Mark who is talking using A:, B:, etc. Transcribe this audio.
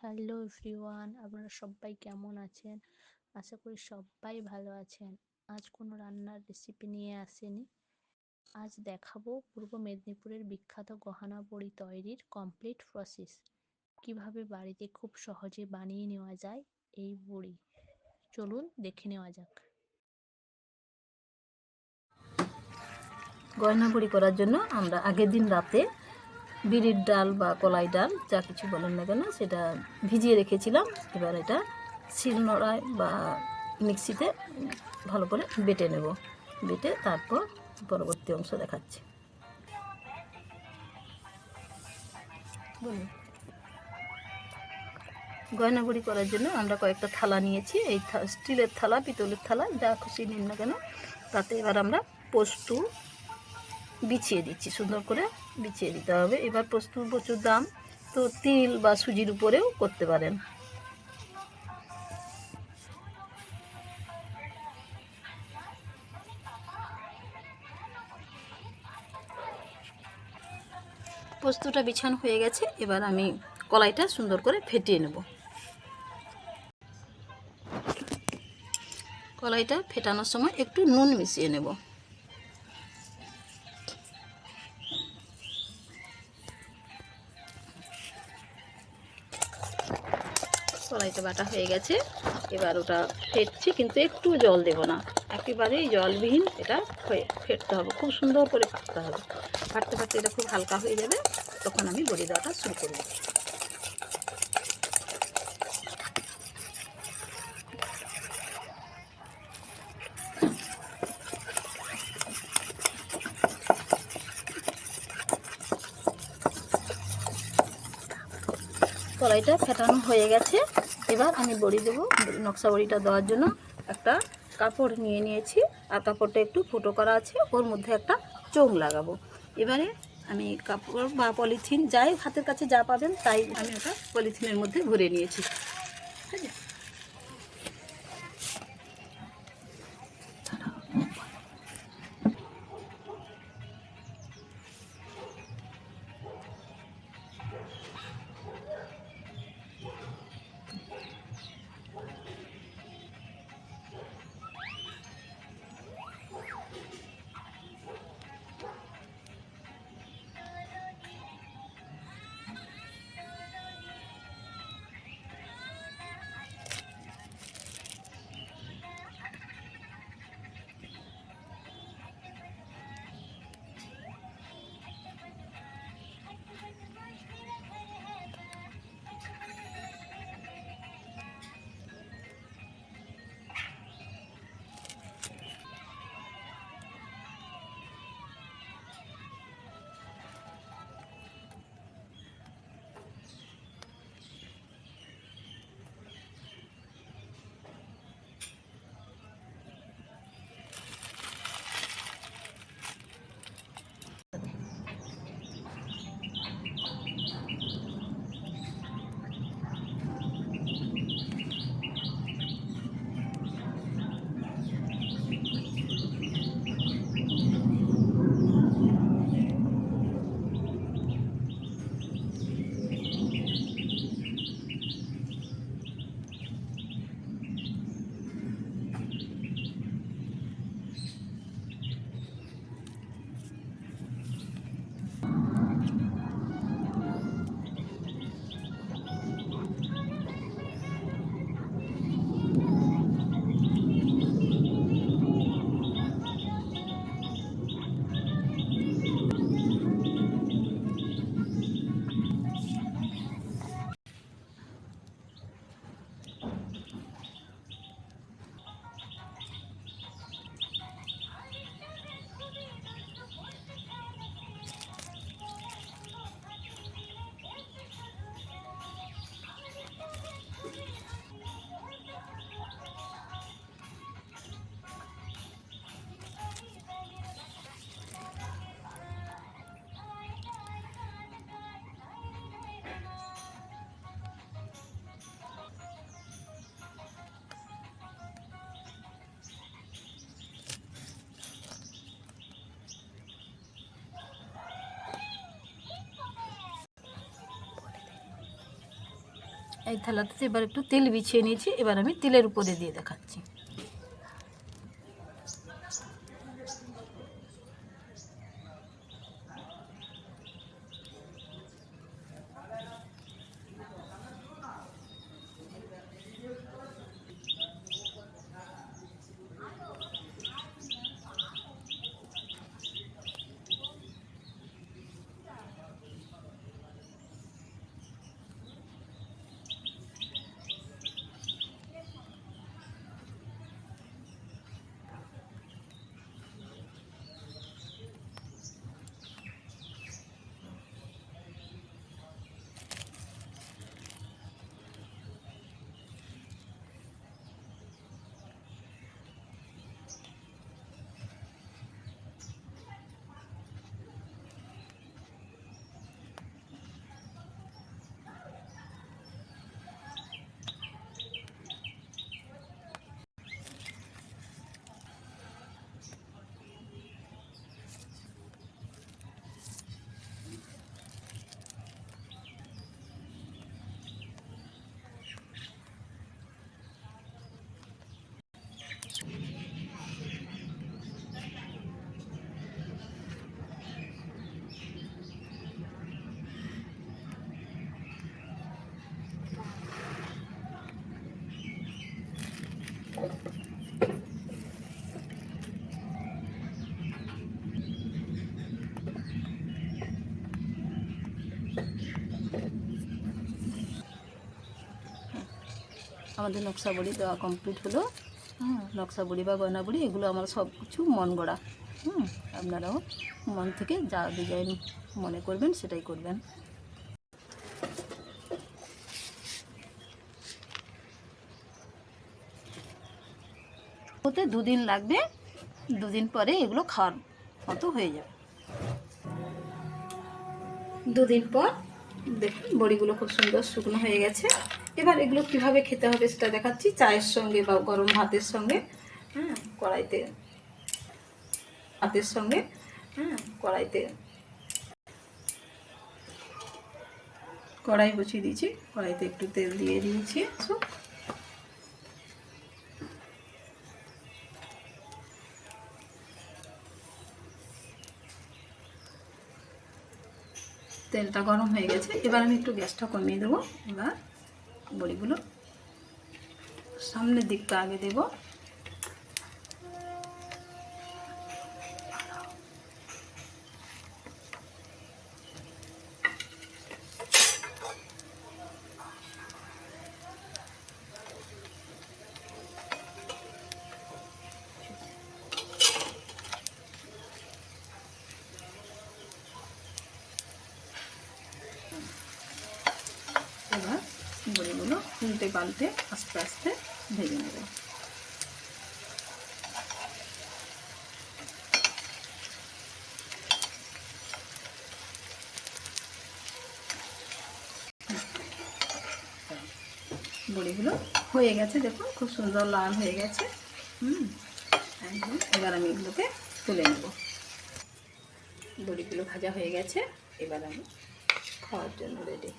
A: Hello everyone, আপনারা সবাই কেমন আছেন? আশা করি সবাই ভালো আছেন। আজ কোনো রান্নার রেসিপি নিয়ে আসেনি। আজ দেখাবো পূর্ব মেদিনীপুরের বিখ্যাত গহনা বড়ি তৈরির কমপ্লিট প্রসেস। কিভাবে বাড়িতে খুব সহজে বানিয়ে নেওয়া যায় এই বড়ি। চলুন দেখে নেওয়া যাক।
B: গয়না বড়ি করার জন্য আমরা আগের দিন রাতে বিরির ডাল বা কলাই ডাল যা কিছু বলেন না কেন সেটা ভিজিয়ে রেখেছিলাম। এবার এটা শিলনোড়ায় বা মিক্সিতে ভালো করে বেটে নেব। বেটে তারপর পরবর্তী অংশ দেখাচ্ছি। গয়না বড়ি করার জন্য আমরা কয়েকটা থালা নিয়েছি। এই স্টিলের থালা, পিতলের থালা, যা খুশি নিন না কেন। তাতে এবার আমরা পোস্ত বিছিয়ে দিচ্ছি, সুন্দর করে বিছিয়ে দিতে হবে। এবার পোস্ত প্রচুর দাম, তো তিল বা সুজির উপরেও করতে পারেন। পোস্তটা বিছানো হয়ে গেছে। এবার আমি কলাইটা সুন্দর করে ফেটিয়ে নেব। কলাইটা ফেটানোর সময় একটু নুন মিশিয়ে নেব। কলাইটা বাটা হয়ে গেছে। এবার ওটা ফেটছি, কিন্তু একটু জল দেব না, একেবারেই জলবিহীন এটা ফেটতে হবে। খুব সুন্দর করে ফাটতে হবে। ফাটতে ফাটতে এটা খুব হালকা হয়ে যাবে, তখন আমি বড়ি দেওয়াটা শুরু করব। কড়াইটা ফেটানো হয়ে গেছে। এবার আমি বড়ি দেবো। নকশা বড়িটা দেওয়ার জন্য একটা কাপড় নিয়ে নিয়েছি, আর কাপড়টা একটু ফুটো করা আছে, ওর মধ্যে একটা চোঙ লাগাবো। এবারে আমি কাপড় বা পলিথিন যাই হাতের কাছে যা পাবেন তাই আমি ওটা পলিথিনের মধ্যে ভরে নিয়েছি। ঠিক আছে। এই থালাটাতে এবার একটু তেল বিছিয়ে নিয়েছি, এবার আমি তেলের উপরে দিয়ে দেখাচ্ছি। আমাদের নকশা বড়ি দেওয়া কমপ্লিট হলো। নকশা বড়ি বা গয়না বড়ি এগুলো আমার সব কিছু মন গড়া। আপনারাও মন থেকে যা ডিজাইন মনে করবেন সেটাই করবেন। ওতে 2 দিন লাগবে, 2 দিন পরে এগুলো খাওয়ার মতো হয়ে যাবে। 2 দিন পর দেখুন বড়িগুলো খুব সুন্দর শুকনো হয়ে গেছে। এবার এগুলো কিভাবে খেতে হবে সেটা দেখাচ্ছি, চায়ের সঙ্গে বা গরম ভাতের সঙ্গে। কড়াইতে ভাতের সঙ্গে কড়াই বসিয়ে দিয়েছি, কড়াইতে একটু তেল দিয়ে দিয়েছি। তেলটা গরম হয়ে গেছে, এবার আমি একটু গ্যাসটা কমিয়ে দেবো। এবার বড়িগুলো সামনের দিকটা আগে দেব। এবার বড়িগুলো উল্টে পাল্টে আস্তে আস্তে ভেজে নেব। বড়িগুলো হয়ে গেছে, দেখুন খুব সুন্দর লাল হয়ে গেছে। এবার আমি এগুলোকে তুলে নেব। বড়িগুলো ভাজা হয়ে গেছে, এবার আমি খাওয়ার জন্য রেডি।